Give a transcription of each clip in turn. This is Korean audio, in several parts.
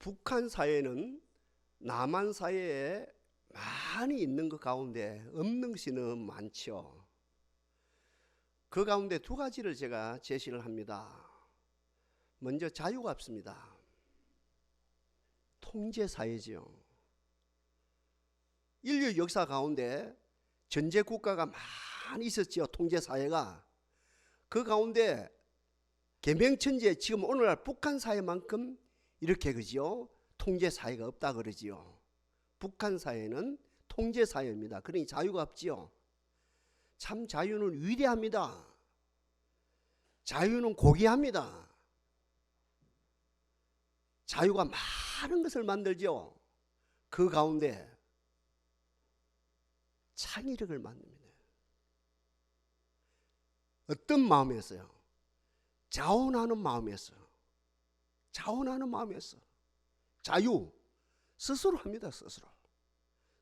북한 사회는 남한 사회에 많이 있는 것 가운데 없는 것이 너무 많죠. 그 가운데 두 가지를 제가 제시를 합니다. 먼저 자유가 없습니다. 통제사회죠. 인류 역사 가운데 전제 국가가 많이 있었죠. 통제사회가. 그 가운데 개명천지에 지금 오늘날 북한 사회만큼 이렇게 그죠? 통제사회가 없다 그러지요. 북한 사회는 통제사회입니다. 그러니 자유가 없지요. 참 자유는 위대합니다. 자유는 고귀합니다. 자유가 많은 것을 만들죠. 그 가운데 창의력을 만듭니다. 어떤 마음에서요? 자원하는 마음에서. 자원하는 마음에서. 자유. 스스로 합니다.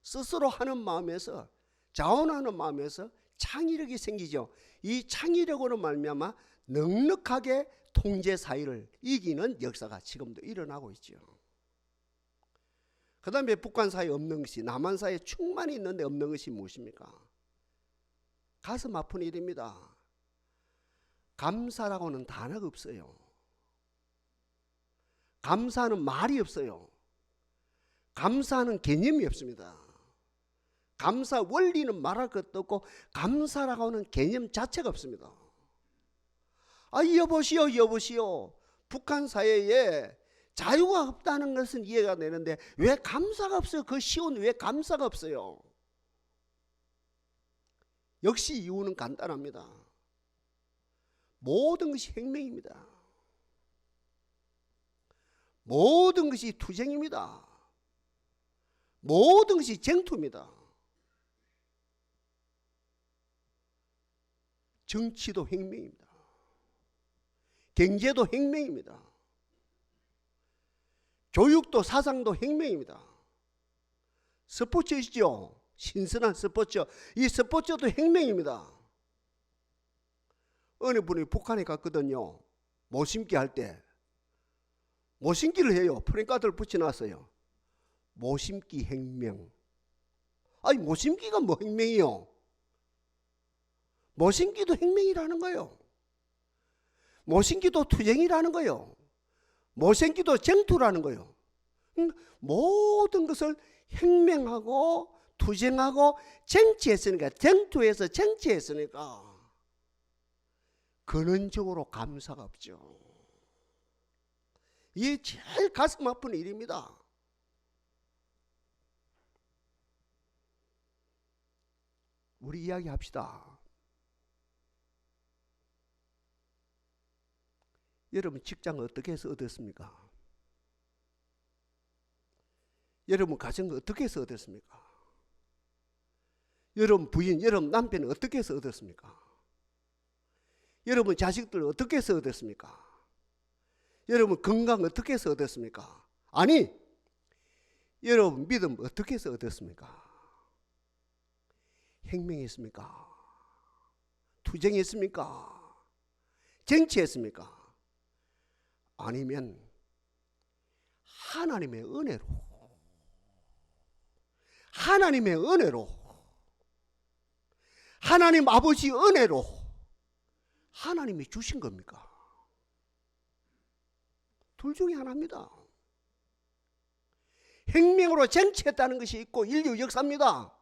스스로 하는 마음에서, 자원하는 마음에서 창의력이 생기죠. 이 창의력으로 말미암아 넉넉하게 통제사회를 이기는 역사가 지금도 일어나고 있죠. 그 다음에 북한 사회에 없는 것이, 남한 사회에 충만히 있는데 없는 것이 무엇입니까? 가슴 아픈 일입니다. 감사라고는 단어가 없어요. 감사하는 말이 없어요. 감사하는 개념이 없습니다. 감사 원리는 말할 것도 없고 감사라고 하는 개념 자체가 없습니다. 여보시오. 북한 사회에 자유가 없다는 것은 이해가 되는데 왜 감사가 없어요? 그 쉬운 왜 감사가 없어요? 역시 이유는 간단합니다. 모든 것이 혁명입니다. 모든 것이 투쟁입니다. 모든 것이 쟁투입니다. 정치도 혁명입니다. 경제도 혁명입니다. 교육도 사상도 혁명입니다. 스포츠이죠. 신선한 스포츠. 이 스포츠도 혁명입니다. 어느 분이 북한에 갔거든요. 모심기 할 때. 모심기를 해요. 프랭카드를 붙여놨어요. 모심기 혁명. 모심기가 뭐 혁명이요? 모심기도 혁명이라는 거예요. 모심기도 투쟁이라는 거예요. 모심기도 쟁투라는 거예요. 모든 것을 혁명하고 투쟁하고 쟁취했으니까, 쟁투해서 쟁취했으니까 근원적으로 감사가 없죠. 이게 제일 가슴 아픈 일입니다. 우리 이야기합시다. 여러분 직장을 어떻게 해서 얻었습니까? 여러분 가정을 어떻게 해서 얻었습니까? 여러분 부인, 여러분 남편은 어떻게 해서 얻었습니까? 여러분 자식들 어떻게 해서 얻었습니까? 여러분 건강 어떻게 해서 얻었습니까? 아니, 여러분 믿음 어떻게 해서 얻었습니까? 혁명했습니까? 투쟁했습니까? 쟁취했습니까? 아니면 하나님의 은혜로, 하나님 아버지 은혜로 하나님이 주신 겁니까? 둘 중에 하나입니다. 혁명으로 쟁취했다는 것이 있고 인류 역사입니다.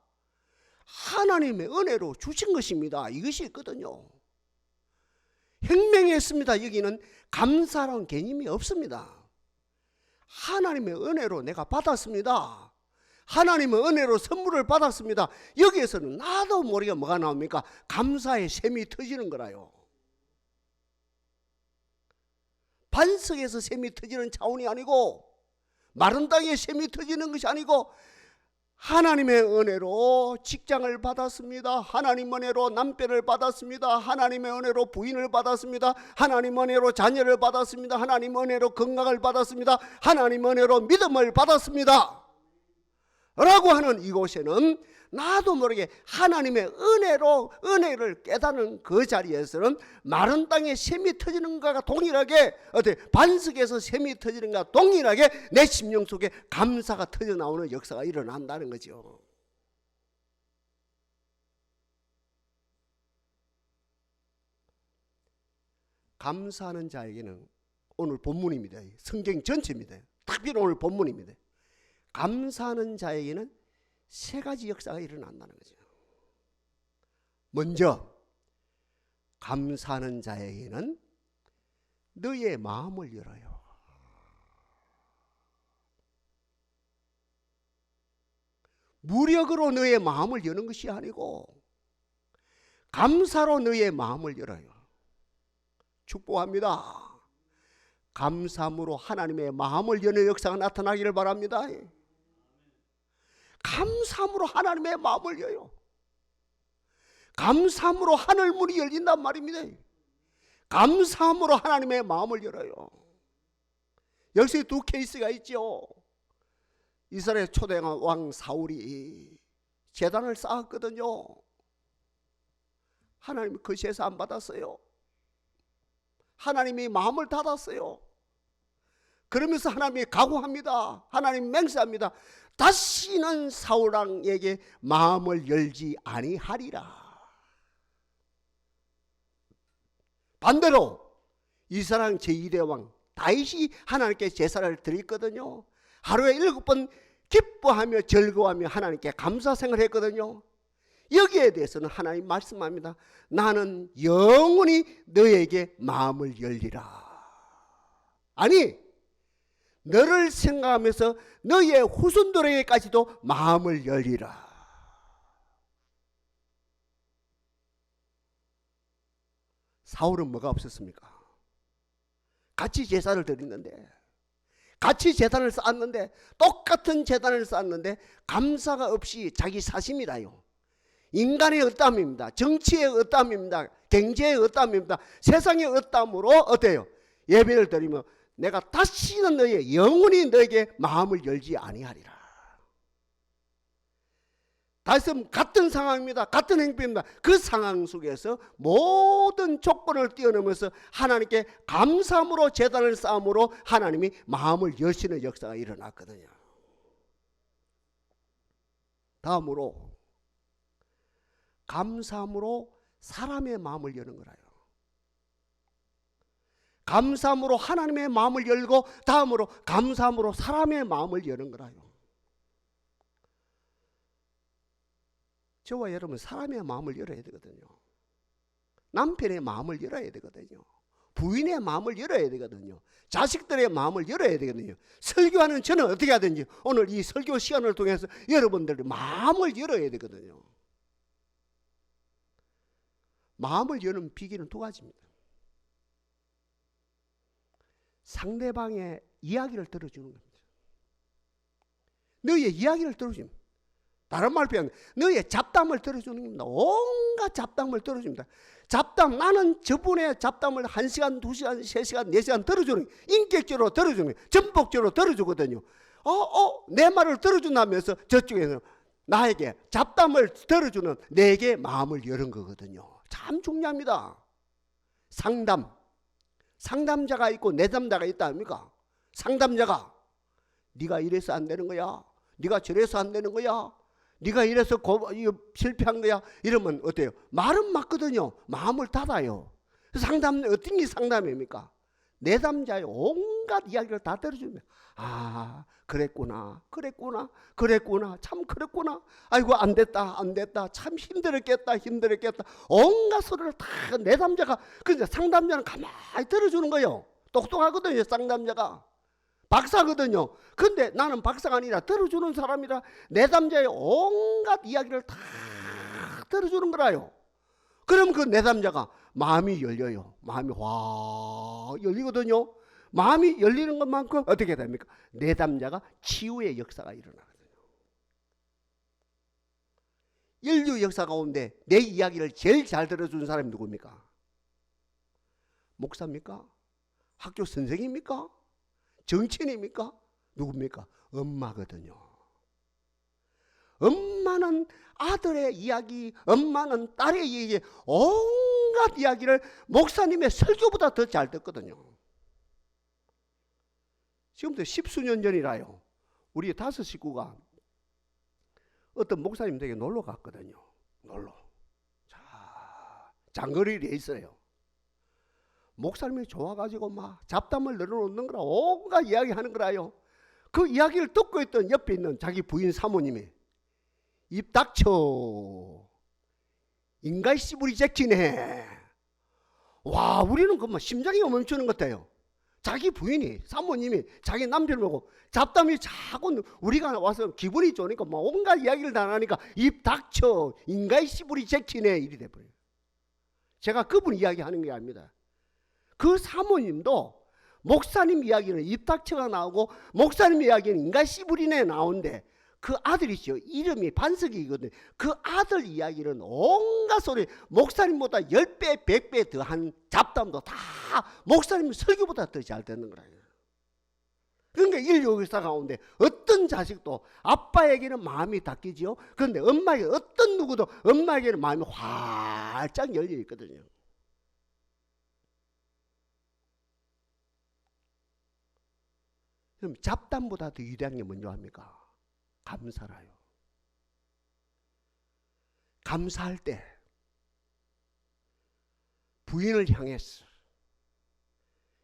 하나님의 은혜로 주신 것입니다. 이것이 있거든요. 혁명했습니다. 여기는 감사라는 개념이 없습니다. 하나님의 은혜로 내가 받았습니다. 하나님의 은혜로 선물을 받았습니다. 여기에서는 나도 모르게 뭐가 나옵니까? 감사의 샘이 터지는 거라요. 반석에서 샘이 터지는 차원이 아니고, 마른 땅에 샘이 터지는 것이 아니고, 하나님의 은혜로 직장을 받았습니다. 하나님 은혜로 남편을 받았습니다. 하나님의 은혜로 부인을 받았습니다. 하나님 은혜로 자녀를 받았습니다. 하나님 은혜로 건강을 받았습니다. 하나님 은혜로 믿음을 받았습니다. 라고 하는 이곳에는 나도 모르게 하나님의 은혜를 깨닫는 그 자리에서는 마른 땅에 샘이 터지는 것과 동일하게, 반석에서 샘이 터지는 것과 동일하게 내 심령 속에 감사가 터져 나오는 역사가 일어난다는 거죠. 감사하는 자에게는, 오늘 본문입니다. 성경 전체입니다. 특별히 오늘 본문입니다. 감사하는 자에게는 세 가지 역사가 일어난다는 거죠. 먼저, 감사하는 자에게는 너의 마음을 열어요. 무력으로 너의 마음을 여는 것이 아니고 감사로 너의 마음을 열어요. 축복합니다. 감사함으로 하나님의 마음을 여는 역사가 나타나기를 바랍니다. 감사함으로 하나님의 마음을 여요. 감사함으로 하늘 문이 열린단 말입니다. 감사함으로 하나님의 마음을 열어요. 여기서 두 케이스가 있죠. 이스라엘 초대 왕 사울이 제단을 쌓았거든요. 하나님이 그 제사 안 받았어요. 하나님이 마음을 닫았어요. 그러면서 하나님이 각오합니다. 하나님 맹세합니다. 다시는 사울 왕에게 마음을 열지 아니하리라. 반대로 이스라엘 제2대 왕 다윗이 하나님께 제사를 드렸거든요. 하루에 7번 기뻐하며 즐거워하며 하나님께 감사생을 했거든요. 여기에 대해서는 하나님 말씀합니다. 나는 영원히 너에게 마음을 열리라. 아니, 너를 생각하면서 너의 후손들에게까지도 마음을 열리라. 사울은 뭐가 없었습니까? 같이 제사를 드리는데, 같이 제단을 쌓았는데, 똑같은 제단을 쌓았는데 감사가 없이 자기 사심이라요. 인간의 어떠함입니다. 정치의 어떠함입니다. 경제의 어떠함입니다. 세상의 어떠함으로 어때요? 예배를 드리며 내가 다시는 너의 영원히 너에게 마음을 열지 아니하리라. 다시 같은 상황입니다. 같은 행편입니다. 그 상황 속에서 모든 조건을 뛰어넘어서 하나님께 감사함으로 제단을 쌓음으로 하나님이 마음을 여시는 역사가 일어났거든요. 다음으로 감사함으로 사람의 마음을 여는 거라요. 감사함으로 하나님의 마음을 열고 다음으로 감사함으로 사람의 마음을 여는 거라요. 저와 여러분 사람의 마음을 열어야 되거든요. 남편의 마음을 열어야 되거든요. 부인의 마음을 열어야 되거든요. 자식들의 마음을 열어야 되거든요. 설교하는 저는 어떻게 하든지 오늘 이 설교 시간을 통해서 여러분들의 마음을 열어야 되거든요. 마음을 여는 비결은 두 가지입니다. 상대방의 이야기를 들어주는 겁니다. 너의 이야기를 들어줍니다. 다른 말로 표현하면 너의 잡담을 들어주는 겁니다. 온갖 잡담을 들어줍니다. 잡담, 나는 저분의 잡담을 1시간, 2시간, 3시간, 4시간 들어주는, 인격적으로 들어주는, 전폭적으로 들어주거든요. 내 말을 들어준다면서 저쪽에서 나에게 잡담을 들어주는 내게 마음을 여는 거거든요. 참 중요합니다. 상담자가 있고 내담자가 있다 아닙니까? 상담자가 네가 이래서 안 되는 거야. 네가 저래서 안 되는 거야. 네가 이래서 실패한 거야. 이러면 어때요? 말은 맞거든요. 마음을 닫아요. 상담, 어떤 게 상담입니까? 내담자의 온갖 이야기를 다 들어줍니다. 아, 그랬구나. 참 그랬구나. 아이고, 안 됐다. 참 힘들었겠다. 온갖 소리를 다 내담자가, 그러니까 상담자는 가만히 들어주는 거예요. 똑똑하거든요, 상담자가. 박사거든요. 근데 나는 박사가 아니라 들어주는 사람이라 내담자의 온갖 이야기를 다 들어주는 거라요. 그럼 그 내담자가 마음이 열려요. 마음이 확 열리거든요. 마음이 열리는 것만큼 어떻게 됩니까? 내담자가 치유의 역사가 일어나거든요. 인류 역사 가운데 내 이야기를 제일 잘 들어주는 사람이 누굽니까? 목사입니까? 학교 선생입니까? 정치인입니까? 누굽니까? 엄마거든요. 엄마는 아들의 이야기, 엄마는 딸의 이야기, 온갖 이야기를 목사님의 설교보다 더 잘 듣거든요. 지금부터 10수년 전이라요. 우리 5 식구가 어떤 목사님 댁에 놀러 갔거든요. 놀러. 자, 장거리에 있어요. 목사님이 좋아가지고 막 잡담을 늘어놓는 거라, 온갖 이야기 하는 거라요. 그 이야기를 듣고 있던 옆에 있는 자기 부인 사모님이 입 닥쳐, 인간 씨부리 제키네. 와, 우리는 그만 심장이 멈추는 것 같아요. 자기 부인이, 사모님이 자기 남편을 보고 잡담이 자꾸, 우리가 와서 기분이 좋으니까 막 온갖 이야기를 다 하니까 입 닥쳐, 인간 씨부리 제키네, 이리 돼버려요. 제가 그분 이야기하는 게 아닙니다. 그 사모님도 목사님 이야기는 입 닥쳐가 나오고 목사님 이야기는 인간 씨부리네 나오는데, 그 아들이죠. 이름이 반석이거든요. 그 아들 이야기는 온갖 소리, 목사님보다 10배, 100배 더한 잡담도 다 목사님 설교보다 더 잘 듣는 거예요. 그러니까 인류 역사 가운데 어떤 자식도 아빠에게는 마음이 닫히지요. 그런데 엄마에게, 어떤 누구도 엄마에게는 마음이 활짝 열려 있거든요. 그럼 잡담보다 더 위대한 게 뭔지 압니까? 감사라요. 감사할 때 부인을 향해서,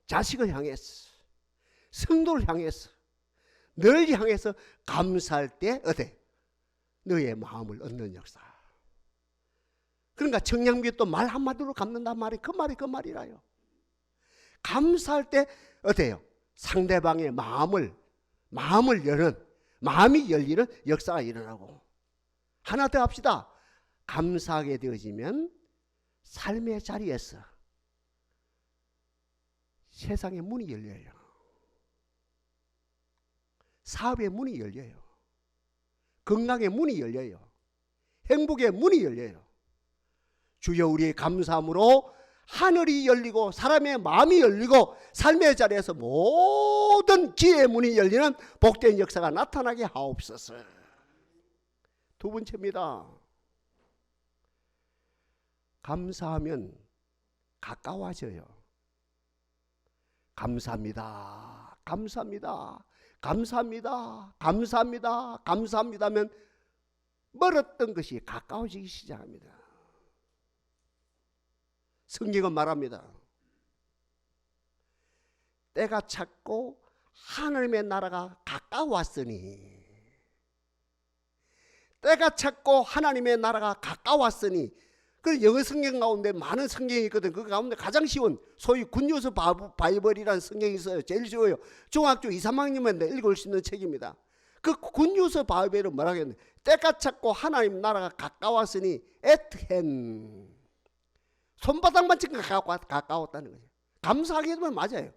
자식을 향해서, 성도를 향해서, 늘 향해서 감사할 때 어때? 너의 마음을 얻는 역사. 그러니까 청량비 또 말 한마디로 갚는단 말이 그 말이라요. 감사할 때 어때요? 상대방의 마음을 여는, 마음이 열리는 역사가 일어나고. 하나 더 합시다. 감사하게 되어지면 삶의 자리에서 세상의 문이 열려요. 사업의 문이 열려요. 건강의 문이 열려요. 행복의 문이 열려요. 주여, 우리의 감사함으로 하늘이 열리고 사람의 마음이 열리고 삶의 자리에서 모든 기회의 문이 열리는 복된 역사가 나타나게 하옵소서. 두 번째입니다. 감사하면 가까워져요. 감사합니다. 감사합니다. 감사합니다. 감사합니다. 감사합니다 하면 멀었던 것이 가까워지기 시작합니다. 성경은 말합니다. 때가 찼고 하나님의 나라가 가까웠으니, 때가 찼고 하나님의 나라가 가까웠으니. 그 영어 성경 가운데 많은 성경이 있거든. 그 가운데 가장 쉬운, 소위 굿뉴스 바이블이라는 성경이 있어요. 제일 쉬워요. 중학교 2, 3학년만 읽을 수 있는 책입니다. 그 굿뉴스 바이블은 뭐라고 했는데, 때가 찼고 하나님 나라가 가까웠으니 at hand, 손바닥만큼 가까웠다는 거죠. 감사하게 되면 맞아요.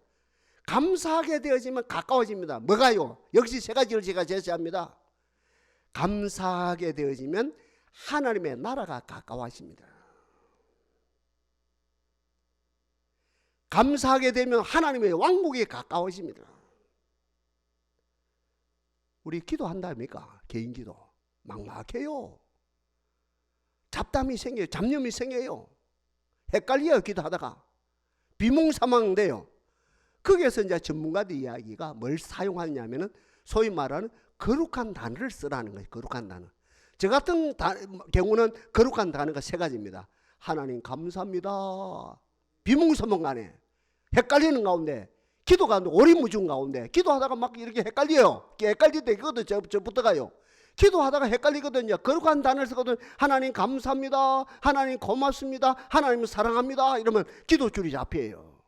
감사하게 되어지면 가까워집니다. 뭐가요? 역시 세 가지를 제가 제시합니다. 감사하게 되어지면 하나님의 나라가 가까워집니다. 감사하게 되면 하나님의 왕국이 가까워집니다. 우리 기도한답니까? 개인 기도 막막해요. 잡담이 생겨요. 잡념이 생겨요. 헷갈려요. 기도하다가 비몽사몽돼요. 거기에서 이제 전문가들 이야기가 뭘 사용하냐면은 소위 말하는 거룩한 단어를 쓰라는 거예요. 거룩한 단어. 저 같은 경우는 거룩한 단어가 3가지입니다. 하나님 감사합니다. 비몽사몽 간에 헷갈리는 가운데, 기도 가운데 오리무중 가운데 기도하다가 막 이렇게 헷갈려요. 헷갈릴 때 그것도 저부터 가요. 기도하다가 헷갈리거든요. 거룩한 단어를 쓰거든. 하나님 감사합니다. 하나님 고맙습니다. 하나님 사랑합니다. 이러면 기도줄이 잡혀요.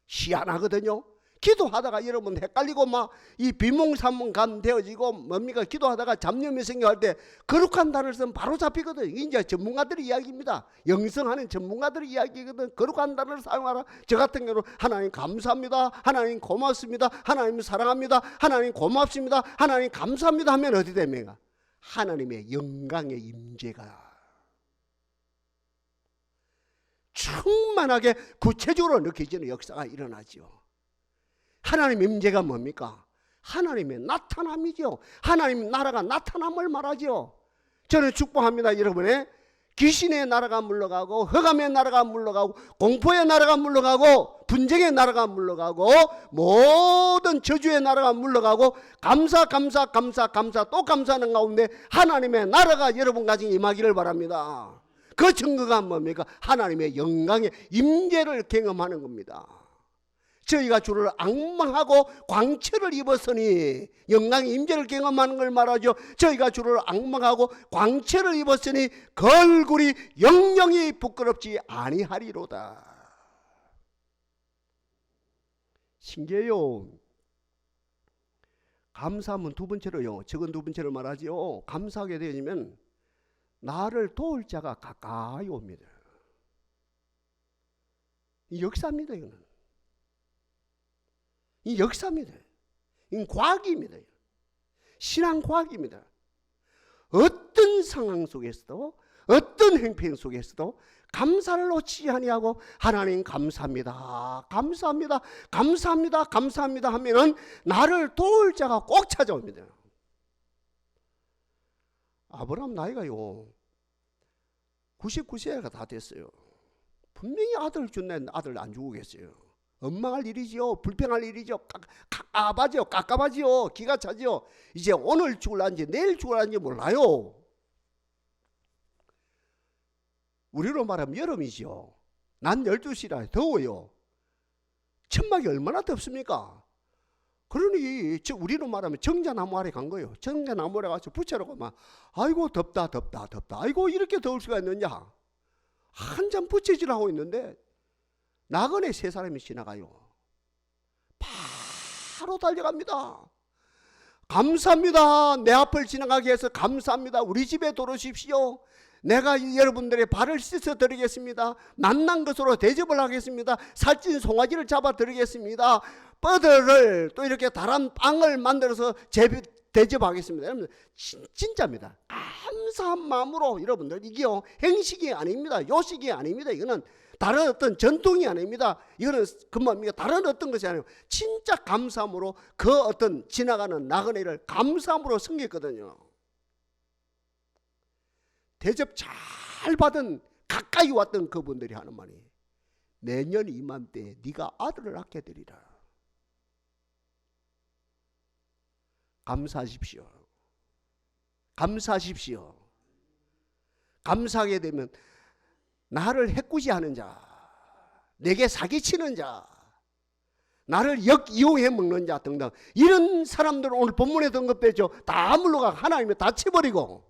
희한하거든요. 기도하다가 여러분 헷갈리고 막 이 비몽사몽감 되어지고 뭡니까? 기도하다가 잡념이 생겨할 때 거룩한 단어를 쓰면 바로 잡히거든. 이제 전문가들의 이야기입니다. 영성하는 전문가들의 이야기거든. 거룩한 단어를 사용하라. 저 같은 경우는 하나님 감사합니다. 하나님 고맙습니다. 하나님 사랑합니다. 하나님 고맙습니다. 하나님 감사합니다 하면 어디 됩니까? 하나님의 영광의 임재가 충만하게 구체적으로 느껴지는 역사가 일어나죠. 하나님의 임재가 뭡니까? 하나님의 나타남이죠. 하나님 나라가 나타남을 말하죠. 저는 축복합니다. 여러분의 귀신의 나라가 물러가고, 흑암의 나라가 물러가고, 공포의 나라가 물러가고, 분쟁의 나라가 물러가고, 모든 저주의 나라가 물러가고, 감사 또 감사하는 가운데 하나님의 나라가 여러분 가지고 임하기를 바랍니다. 그 증거가 뭡니까? 하나님의 영광의 임재를 경험하는 겁니다. 저희가 주를 앙망하고 광채를 입었으니, 영광의 임재를 경험하는 걸 말하죠. 저희가 주를 앙망하고 광채를 입었으니 그 얼굴이 영영이 부끄럽지 아니하리로다. 신기해요. 감사하면 두 번째로요, 적은 두 번째로 말하죠. 감사하게 되면 나를 도울 자가 가까이 옵니다. 이 역사입니다. 이거는 이 역사입니다. 이 과학입니다. 신앙 과학입니다. 어떤 상황 속에서도, 어떤 행편 속에서도 감사를 놓치지 아니하고, 하나님 감사합니다, 감사합니다, 감사합니다, 감사합니다 하면은 나를 도울 자가 꼭 찾아옵니다. 아브라함 나이가요 99세가 다 됐어요. 분명히 아들 준다는데 아들 안 주고 계세요. 원망할 일이지요. 불평할 일이죠. 깝깝하지요. 기가 차지요. 이제 오늘 죽을란지 내일 죽을란지 몰라요. 우리로 말하면 여름이지요. 낮 12시라 더워요. 천막이 얼마나 덥습니까? 그러니 우리로 말하면 정자나무 아래 간 거예요. 정자나무 아래 가서 붙여놓고 막 아이고 덥다. 아이고 이렇게 더울 수가 있느냐. 한참 부채질하고 있는데 나그네 세 사람이 지나가요. 바로 달려갑니다. 감사합니다. 내 앞을 지나가게 해서 감사합니다. 우리 집에 들어오십시오. 내가 여러분들의 발을 씻어 드리겠습니다. 낫난 것으로 대접을 하겠습니다. 살찐 송아지를 잡아 드리겠습니다. 뻐들을 또 이렇게 달한 빵을 만들어서 대접하겠습니다. 여러분 진짜입니다. 감사한 마음으로 여러분들, 이게요 행식이 아닙니다. 요식이 아닙니다. 이거는 다른 어떤 전통이 아닙니다. 이거는 그 뭡니까? 다른 어떤 것이 아니고 진짜 감사함으로 그 어떤 지나가는 나그네를 감사함으로 섬겼거든요. 대접 잘 받은 가까이 왔던 그분들이 하는 말이, 내년 이맘때 네가 아들을 낳게 되리라. 감사하십시오. 감사하십시오. 감사하게 되면 나를 해꾸지하는 자, 내게 사기치는 자, 나를 역이용해 먹는 자 등등, 이런 사람들은 오늘 본문에 언급되죠. 다 물러가 하나님이 다 쳐버리고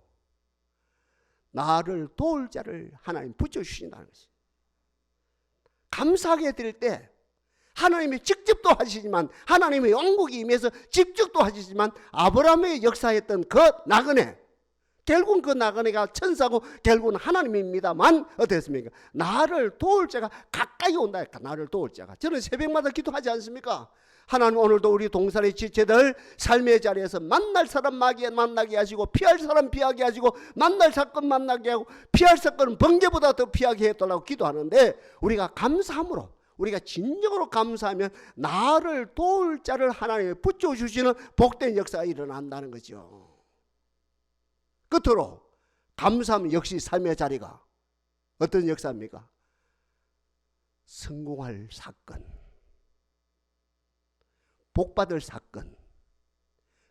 나를 도울 자를 하나님 붙여주신다는 것이. 감사하게 될 때 하나님이 직접도 하시지만, 하나님의 왕국이 임해서 직접도 하시지만, 아브라함의 역사했던 그 나그네, 결국은 그 나그네가 천사고 결국은 하나님입니다만 어땠습니까? 나를 도울 자가 가까이 온다. 나를 도울 자가. 저는 새벽마다 기도하지 않습니까? 하나님 오늘도 우리 동산의 지체들 삶의 자리에서 만날 사람 만나게 하시고, 피할 사람 피하게 하시고, 만날 사건 만나게 하고, 피할 사건은 번개보다 더 피하게 해달라고 기도하는데, 우리가 감사함으로, 우리가 진정으로 감사하면 나를 도울 자를 하나님이 붙여주시는 복된 역사가 일어난다는 거죠. 끝으로 감사하면 역시 삶의 자리가 어떤 역사입니까? 성공할 사건, 복받을 사건,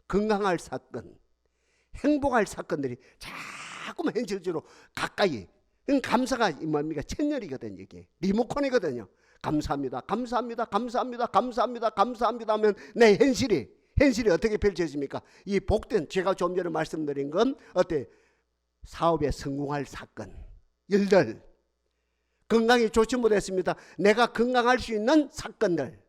건강할 사건, 행복할 사건들이 자꾸만 현실적으로 가까이. 감사가 뭡니까? 채널이거든요. 이게 리모컨이거든요. 감사합니다, 감사합니다, 감사합니다, 감사합니다, 감사합니다 하면 내 현실이 어떻게 펼쳐집니까? 이 복된, 제가 좀 전에 말씀드린 건 어때? 사업에 성공할 사건, 일들, 건강이 좋지 못했습니다. 내가 건강할 수 있는 사건들,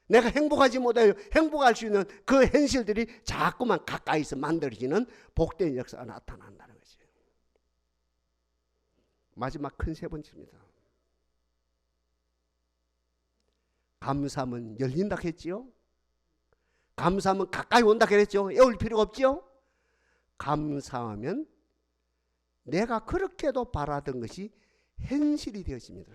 내가 행복하지 못해요. 행복할 수 있는 그 현실들이 자꾸만 가까이서 만들어지는 복된 역사가 나타난다는 거죠. 마지막 큰 세 번째입니다. 감사하면 열린다 했지요. 감사하면 가까이 온다 그랬죠. 애울 필요가 없죠. 감사하면 내가 그렇게도 바라던 것이 현실이 되어집니다.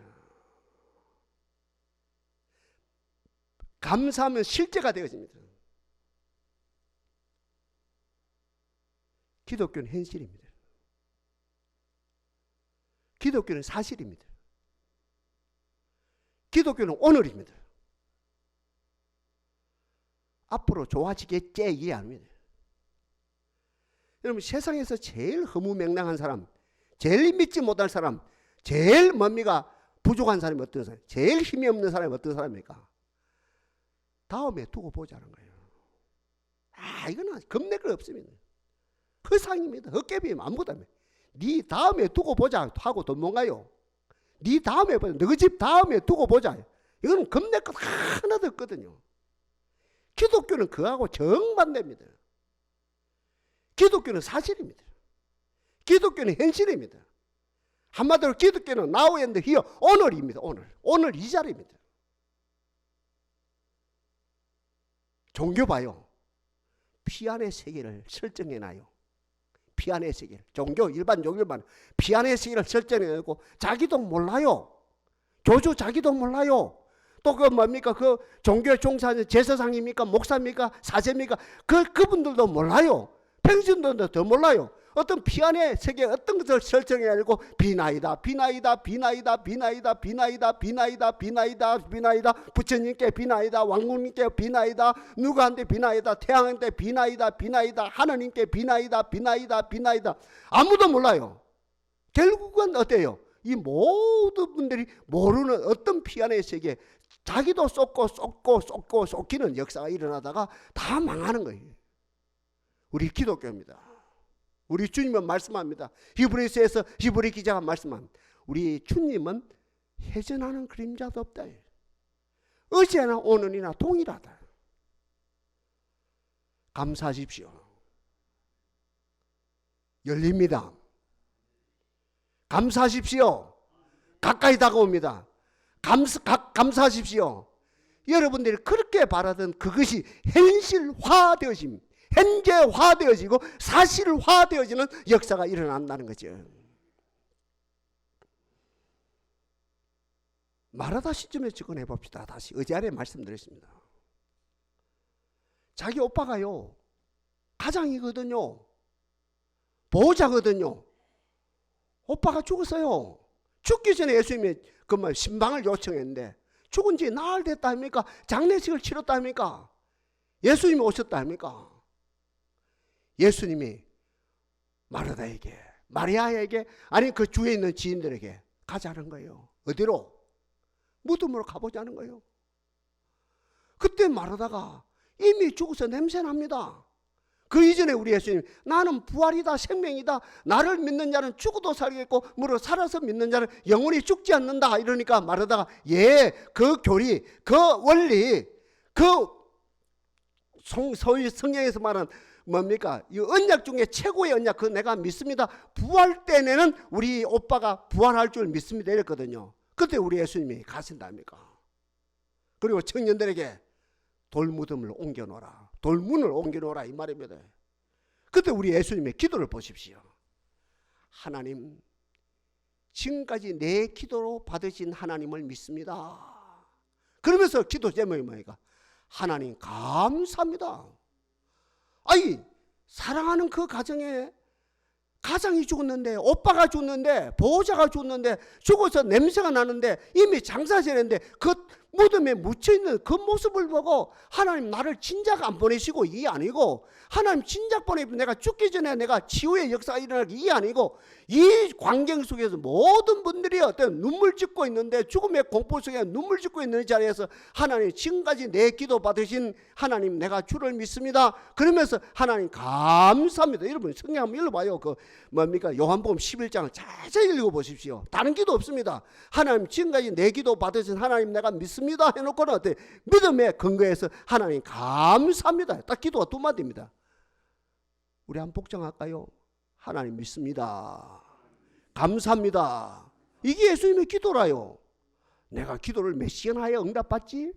감사하면 실제가 되어집니다. 기독교는 현실입니다. 기독교는 사실입니다. 기독교는 오늘입니다. 앞으로 좋아지겠지 이게 아닙니다. 여러분, 세상에서 제일 허무맹랑한 사람, 제일 믿지 못할 사람, 제일 뭡니까? 부족한 사람이 어떤 사람, 제일 힘이 없는 사람이 어떤 사람입니까? 다음에 두고 보자는 거예요. 이거는 겁낼 거 없습니다. 허상입니다. 헛개비면 아무것도 아닙니다. 네 다음에 두고 보자 하고 도망가요. 네 다음에 보자. 너희 집 다음에 두고 보자. 이거는 겁낼 것 하나도 없거든요. 기독교는 그하고 정반대입니다. 기독교는 사실입니다. 기독교는 현실입니다. 한마디로 기독교는 now and here, 오늘입니다. 오늘 이 자리입니다. 종교 봐요. 피 안의 세계를 설정해놔요. 피 안의 세계를. 종교, 일반 종교만 피 안의 세계를 설정해놓고 자기도 몰라요. 교주 자기도 몰라요. 또 그 뭡니까? 그 종교에 종사하는 제사장입니까? 목사입니까? 사제입니까? 그분들도 몰라요. 평신도도 더 몰라요. 어떤 피 안의 세계 어떤 것을 설정해가지고 비나이다 부처님께 비나이다, 왕국님께 비나이다, 누구한테 비나이다, 태양한테 비나이다, 하나님께 비나이다. 아무도 몰라요. 결국은 어때요? 이 모든 분들이 모르는 어떤 피 안의 세계, 자기도 쏟기는 역사가 일어나다가 다 망하는 거예요. 우리 기독교입니다. 우리 주님은 말씀합니다. 히브리서에서 히브리 기자가 말씀합니다. 우리 주님은 회전하는 그림자도 없다. 어제나 오늘이나 동일하다. 감사하십시오. 열립니다. 감사하십시오. 가까이 다가옵니다. 감사하십시오. 여러분들이 그렇게 바라던 그것이 현재화되어지고 사실화되어지는 역사가 일어난다는 거죠. 마라다 시점에 접근해 봅시다. 다시 어제안에 말씀드렸습니다. 자기 오빠가요, 가장이거든요. 보호자거든요. 오빠가 죽었어요. 죽기 전에 예수님이 신방을 요청했는데 죽은 지 나흘 됐다 합니까? 장례식을 치렀다 합니까? 예수님이 오셨다 합니까? 예수님이 마르다에게, 마리아에게, 아니 그 주위에 있는 지인들에게 가자는 거예요. 어디로? 무덤으로 가보자는 거예요. 그때 마르다가 이미 죽어서 냄새납니다. 그 이전에 우리 예수님, 나는 부활이다, 생명이다, 나를 믿는 자는 죽어도 살겠고 무릇 살아서 믿는 자는 영원히 죽지 않는다. 이러니까 마르다가 그 교리, 그 원리, 그 소위 성경에서 말하는 뭡니까? 이 언약 중에 최고의 언약, 그 내가 믿습니다. 부활 때에는 우리 오빠가 부활할 줄 믿습니다. 이랬거든요. 그때 우리 예수님이 가신답니까? 그리고 청년들에게 돌무덤을 옮겨놓아라, 돌문을 옮겨놓아라 이 말입니다. 그때 우리 예수님의 기도를 보십시오. 하나님, 지금까지 내 기도로 받으신 하나님을 믿습니다. 그러면서 기도 제목이 뭐니까? 하나님 감사합니다. 아니, 사랑하는 그 가정에 가장이 죽었는데, 오빠가 죽었는데, 보호자가 죽었는데, 죽어서 냄새가 나는데, 이미 장사지냈는데 그 무덤에 묻혀있는 그 모습을 보고 하나님 나를 진작 안 보내시고 이게 아니고, 하나님 진작 보내면 내가 죽기 전에 내가 치유의 역사가 일어나기 이게 아니고, 이 광경 속에서 모든 분들이 어떤 눈물 짓고 있는데, 죽음의 공포 속에 눈물 짓고 있는 자리에서 하나님, 지금까지 내 기도 받으신 하나님, 내가 주를 믿습니다. 그러면서 하나님 감사합니다. 여러분 성경 한번 읽어봐요. 그 뭡니까? 요한복음 11장을 자세히 읽어보십시오. 다른 기도 없습니다. 하나님, 지금까지 내 기도 받으신 하나님 내가 믿습니다 해놓고는 어때? 믿음의 근거에서 하나님 감사합니다. 딱 기도가 두 마디입니다. 우리 한번 복종할까요? 하나님 믿습니다. 감사합니다. 이게 예수님의 기도라요. 내가 기도를 몇 시간 하여 응답받지?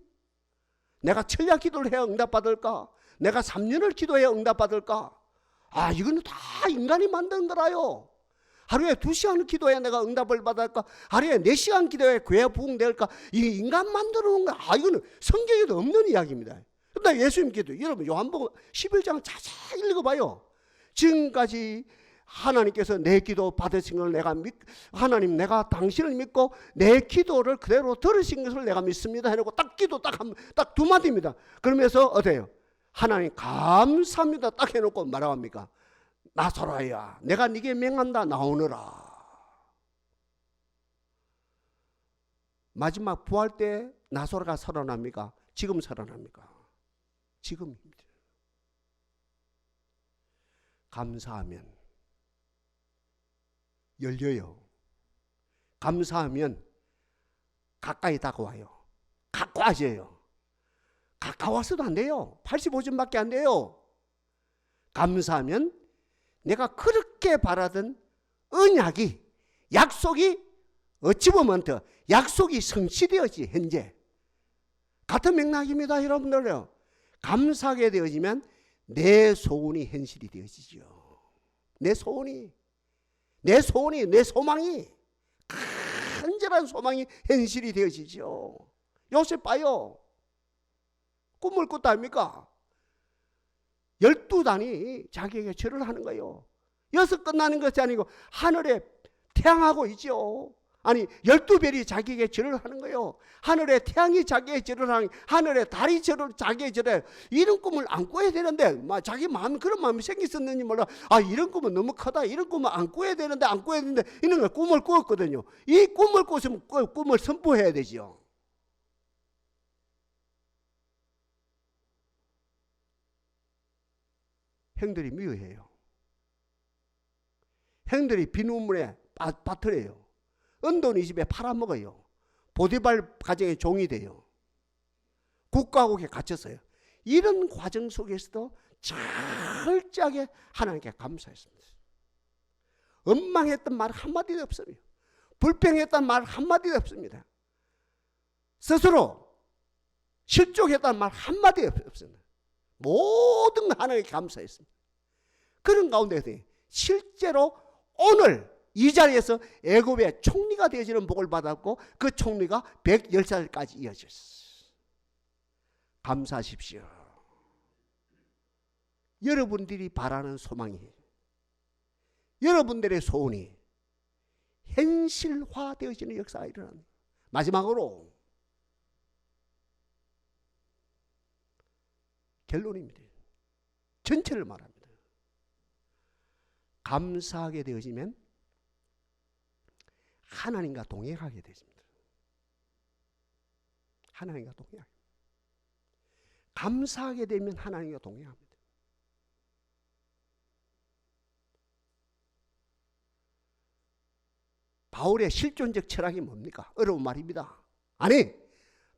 내가 천야 기도를 해야 응답받을까? 내가 3년을 기도해야 응답받을까? 이거는 다 인간이 만든 거라요. 하루에 2시간을 기도해야 내가 응답을 받을까? 하루에 4시간 기도해야 교회 부흥될까? 이게 인간 만들어 놓은 거야. 이거는 성경에도 없는 이야기입니다. 그런데 예수님 기도, 여러분 요한복음 11장 자세히 읽어봐요. 지금까지 하나님께서 내 기도 받으신 걸 내가 하나님 내가 당신을 믿고 내 기도를 그대로 들으신 것을 내가 믿습니다 해놓고 딱 기도 딱 두 마디입니다. 그러면서 어때요? 하나님 감사합니다 딱 해놓고 뭐라고 합니까? 나소라야 내가 네게 명한다 나오너라. 마지막 부활 때 나소라가 살아납니까? 지금 살아납니까? 지금입니다. 감사하면 열려요. 감사하면 가까이 다가와요. 가까워져요. 가까워서도 안 돼요. 85점밖에 안 돼요. 감사하면 내가 그렇게 바라던 언약이 약속이 어찌 보면 더 약속이 성취되었지. 현재 같은 맥락입니다. 여러분들요. 감사하게 되어지면 내 소원이 현실이 되어지죠. 내 소원이 내 소망이 간절한 소망이 현실이 되어지죠. 요셉 봐요. 꿈을 꿨다 아닙니까? 12단이 자기에게 절을 하는 거예요. 여기서 끝나는 것이 아니고 하늘에 태양하고 있죠. 아니 12별이 자기에게 절을 하는 거예요. 하늘에 태양이 자기에게 절을 하는, 하늘에 달이 자기에게 절해. 이런 꿈을 안 꿔야 되는데 자기 마음 그런 마음이 생겼었는지 몰라. 아 이런 꿈은 너무 크다. 이런 꿈은 안 꿔야 되는데 이런 걸 꿈을 꾸었거든요. 이 꿈을 꿨으면 꿈을 선포해야 되죠. 형들이 미워해요. 형들이 비누물에 빠뜨려요. 은돈이 집에 팔아먹어요. 보디발 가정의 종이 돼요. 국가국에 갇혔어요. 이런 과정 속에서도 철저하게 하나님께 감사했습니다. 원망했던 말 한마디도 없습니다. 불평했던 말 한마디도 없습니다. 스스로 실족했던 말 한마디도 없습니다. 모든 하나님께 감사했습니다. 그런 가운데서 실제로 오늘 이 자리에서 애굽의 총리가 되어지는 복을 받았고 그 총리가 110살까지 이어졌어요. 감사하십시오. 여러분들이 바라는 소망이, 여러분들의 소원이 현실화되어지는 역사가 일어납니다. 마지막으로 결론입니다. 전체를 말합니다. 감사하게 되어지면 하나님과 동행하게 되십니다. 하나님과 동행하게. 감사하게 되면 하나님과 동행합니다. 바울의 실존적 철학이 뭡니까? 어려운 말입니다. 아니,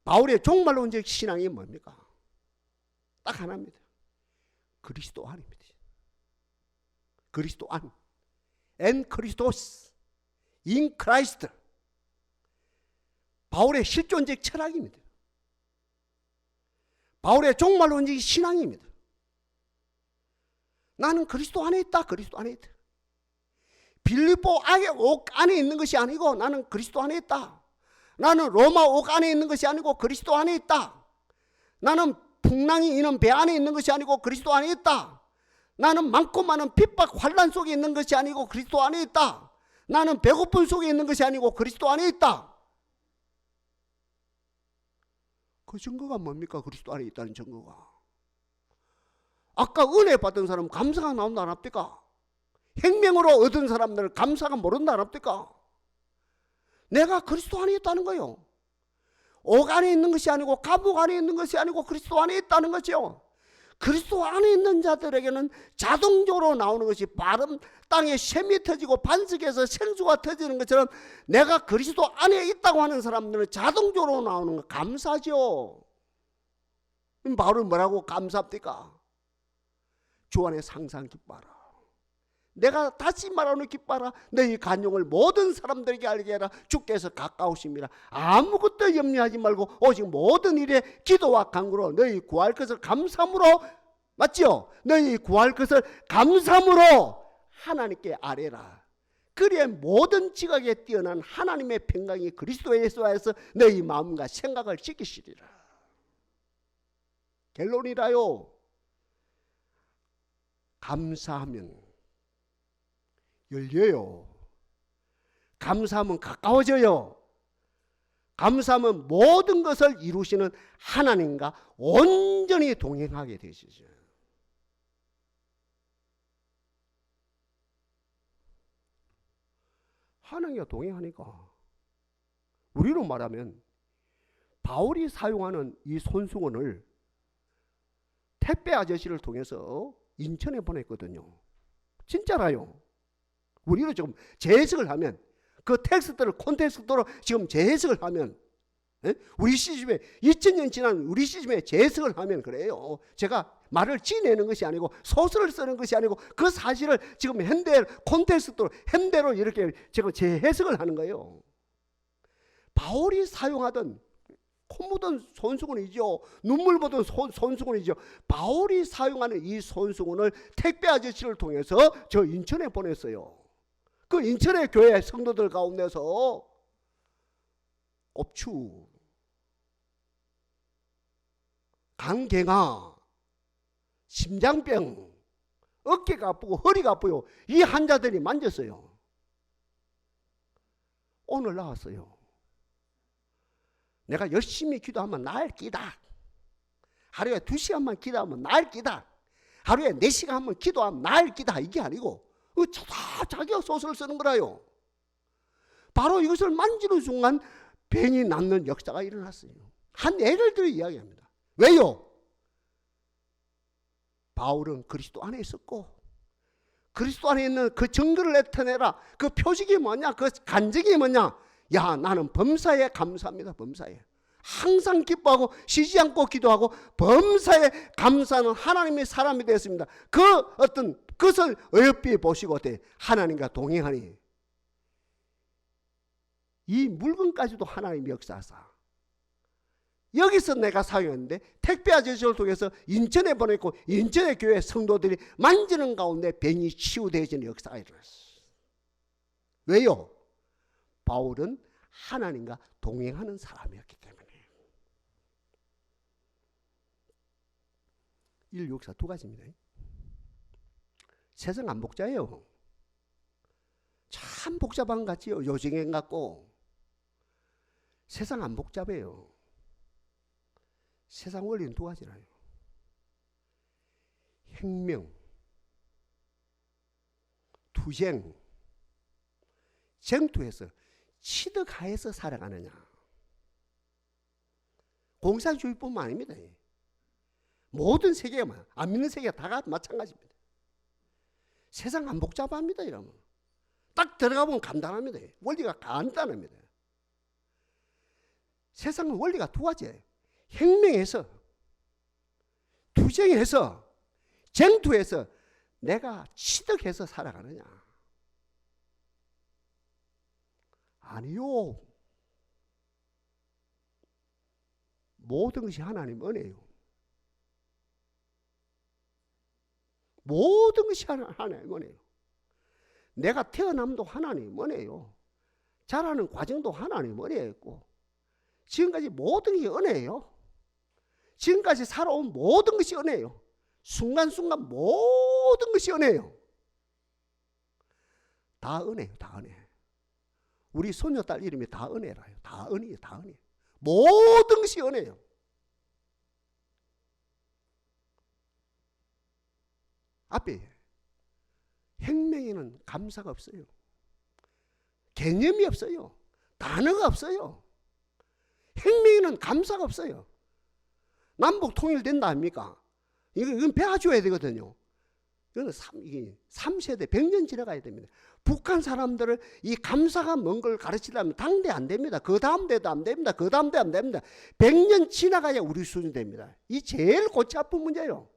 바울의 종말론적 신앙이 뭡니까? 딱 하나입니다. 그리스도 안입니다. 그리스도 안. 엔 크리스토스. 인 크라이스트. 바울의 실존적 철학입니다. 바울의 종말론적 신앙입니다. 나는 그리스도 안에 있다. 그리스도 안에 있다. 빌립보 옥 안에 있는 것이 아니고 나는 그리스도 안에 있다. 나는 로마 옥 안에 있는 것이 아니고 그리스도 안에 있다. 나는 풍랑이 있는 배 안에 있는 것이 아니고 그리스도 안에 있다. 나는 많고 많은 핍박 환난 속에 있는 것이 아니고 그리스도 안에 있다. 나는 배고픔 속에 있는 것이 아니고 그리스도 안에 있다. 그 증거가 뭡니까? 그리스도 안에 있다는 증거가. 아까 은혜 받은 사람 감사가 나온다 안 합니까? 생명으로 얻은 사람들 감사가 모른다 안 합니까? 내가 그리스도 안에 있다는 거예요. 옥 안에 있는 것이 아니고 감옥 안에 있는 것이 아니고 그리스도 안에 있다는 거죠. 그리스도 안에 있는 자들에게는 자동적으로 나오는 것이 바른 땅에 샘이 터지고 반석에서 생수가 터지는 것처럼 내가 그리스도 안에 있다고 하는 사람들은 자동적으로 나오는 거 감사죠. 바울은 뭐라고 감사합니까? 주 안에 항상 기뻐하라. 내가 다시 말하노니 기뻐하라. 너희 간용을 모든 사람들에게 알게 하라. 주께서 가까우십니다. 아무것도 염려하지 말고 오직 모든 일에 기도와 간구로 너희 구할 것을 감사함으로, 맞죠? 너희 구할 것을 감사함으로 하나님께 아뢰라. 그리에 모든 지각에 뛰어난 하나님의 평강이 그리스도 예수에서 너희 마음과 생각을 지키시리라. 결론이라요. 감사하면 열려요. 감사하면 가까워져요. 감사하면 모든 것을 이루시는 하나님과 온전히 동행하게 되시죠. 하나님과 동행하니까 우리로 말하면 바울이 사용하는 이 손수건을 택배 아저씨를 통해서 인천에 보냈거든요. 진짜라요. 우리로 지금 재해석을 하면 그 텍스트를 콘텍스트로 지금 재해석을 하면 우리 시즘에 2000년 지난 우리 시즘에 재해석을 하면 그래요. 제가 말을 지내는 것이 아니고 소설을 쓰는 것이 아니고 그 사실을 지금 현대 콘텍스트로 현대로 이렇게 지금 재해석을 하는 거예요. 바울이 사용하던 코 묻은 손수건이죠. 눈물 묻은 손수건이죠. 바울이 사용하는 이 손수건을 택배 아저씨를 통해서 저 인천에 보냈어요. 그 인천의 교회 성도들 가운데서 옵추, 간경화, 심장병, 어깨가 아프고 허리가 아프요. 이 환자들이 만졌어요. 오늘 나왔어요. 내가 열심히 기도하면 나을 끼다. 하루에 2시간만 기도하면 나을 끼다. 하루에 4시간만 기도하면 나을 끼다. 이게 아니고 다 자기가 소설을 쓰는 거라요. 바로 이것을 만지는 순간 병이 낫는 역사가 일어났어요. 한 예를 들어 이야기합니다. 왜요? 바울은 그리스도 안에 있었고 그리스도 안에 있는 그 증거를 나타내라. 그 표식이 뭐냐? 그 간증이 뭐냐? 야, 나는 범사에 감사합니다. 범사에 항상 기뻐하고 쉬지 않고 기도하고 범사에 감사하는 하나님의 사람이 되었습니다. 그 어떤 그것을 어여삐 보시고 하나님과 동행하니 이 물건까지도 하나님이 역사하사 여기서 내가 사용했는데 택배 아저씨를 통해서 인천에 보냈고 인천의 교회 성도들이 만지는 가운데 병이 치유되어지는 역사가 일어났어요. 왜요? 바울은 하나님과 동행하는 사람이었기 때문에. 인류 역사 2가지입니다. 세상 안 복잡해요. 참 복잡한 것 같지요. 요정행 같고. 세상 안 복잡해요. 세상 원리는 2가지라요. 혁명, 투쟁, 쟁투해서 취득하에서 살아가느냐. 공산주의뿐만 아닙니다. 모든 세계가 안 믿는 세계가 다 마찬가지입니다. 세상 안 복잡합니다. 이러면 딱 들어가보면 간단합니다. 원리가 간단합니다. 세상은 원리가 2가지예요. 혁명해서 투쟁해서 쟁투해서 내가 취득해서 살아가느냐. 아니요. 모든 것이 하나님 은혜예요. 모든 것이 하나님 은혜예요. 내가 태어남도 하나님 은혜예요. 자라는 과정도 하나님 은혜였고 지금까지 모든 게 은혜예요. 지금까지 살아온 모든 것이 은혜예요. 순간순간 모든 것이 은혜예요. 다 은혜예요. 다 은혜. 우리 손녀딸 이름이 다 은혜라요. 다 은혜예요. 다 은혜. 모든 것이 은혜예요. 앞에 혁명에는 감사가 없어요. 개념이 없어요. 단어가 없어요. 혁명에는 감사가 없어요. 남북 통일된다 합니까? 이건 배워줘야 되거든요. 이거는 3세대 100년 지나가야 됩니다. 북한 사람들을 이 감사가 뭔 걸 가르치려면 당대 안 됩니다. 그 다음 대도 안 됩니다. 그 다음 대 안 됩니다. 100년 지나가야 우리 수준이 됩니다. 이 제일 골치 아픈 문제예요.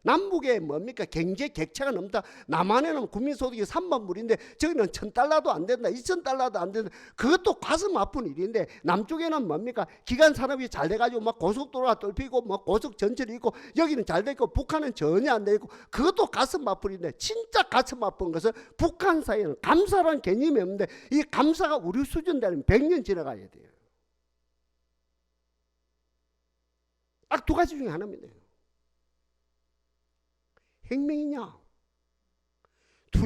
남북에 뭡니까? 경제 격차가 넘다. 남한에는 국민소득이 3만 불인데 저기는 $1,000도 안 된다. $2,000도 안 된다. 그것도 가슴 아픈 일인데 남쪽에는 뭡니까? 기간 산업이 잘 돼가지고 막 고속도로가 뚫히고 뭐 고속 전철이 있고 여기는 잘 되고 북한은 전혀 안 되고 그것도 가슴 아픈 일인데 진짜 가슴 아픈 것은 북한 사이에는 감사라는 개념이 없는데 이 감사가 우리 수준 되려면 100년 지나가야 돼요. 딱 2가지 중에 하나입니다. 혁명이냐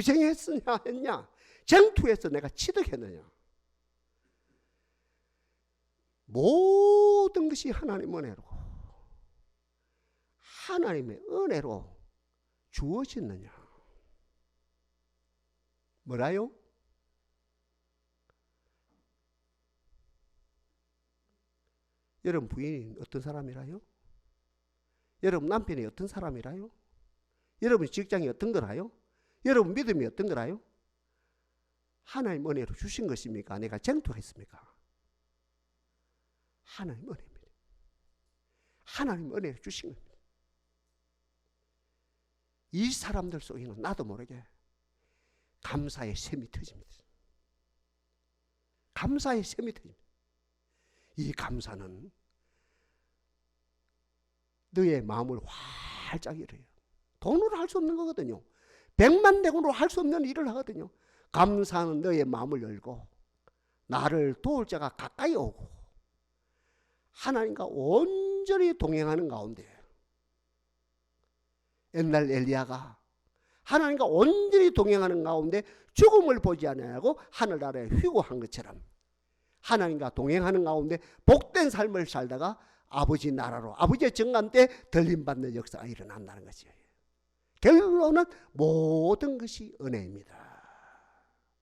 투쟁했느냐 했냐? 쟁투해서 내가 취득했느냐? 모든 것이 하나님 은혜로, 하나님의 은혜로 주어졌느냐? 뭐라요? 여러분 부인이 어떤 사람이라요? 여러분 남편이 어떤 사람이라요? 여러분 직장이 어떤 거라요? 여러분 믿음이 어떤 거라요? 하나님 은혜로 주신 것입니까? 내가 쟁투했습니까? 하나님 은혜입니다. 하나님 은혜로 주신 겁니다. 이 사람들 속에는 나도 모르게 감사의 샘이 터집니다. 감사의 샘이 터집니다. 이 감사는 너의 마음을 활짝 열어요. 돈으로 할 수 없는 거거든요. 100만 대군으로 할 수 없는 일을 하거든요. 감사는 너의 마음을 열고 나를 도울 자가 가까이 오고 하나님과 온전히 동행하는 가운데, 옛날 엘리야가 하나님과 온전히 동행하는 가운데 죽음을 보지 아니하고 하늘 아래 휴거한 것처럼 하나님과 동행하는 가운데 복된 삶을 살다가 아버지 나라로, 아버지의 정감 때 들림받는 역사가 일어난다는 것이에요. 결론은 모든 것이 은혜입니다.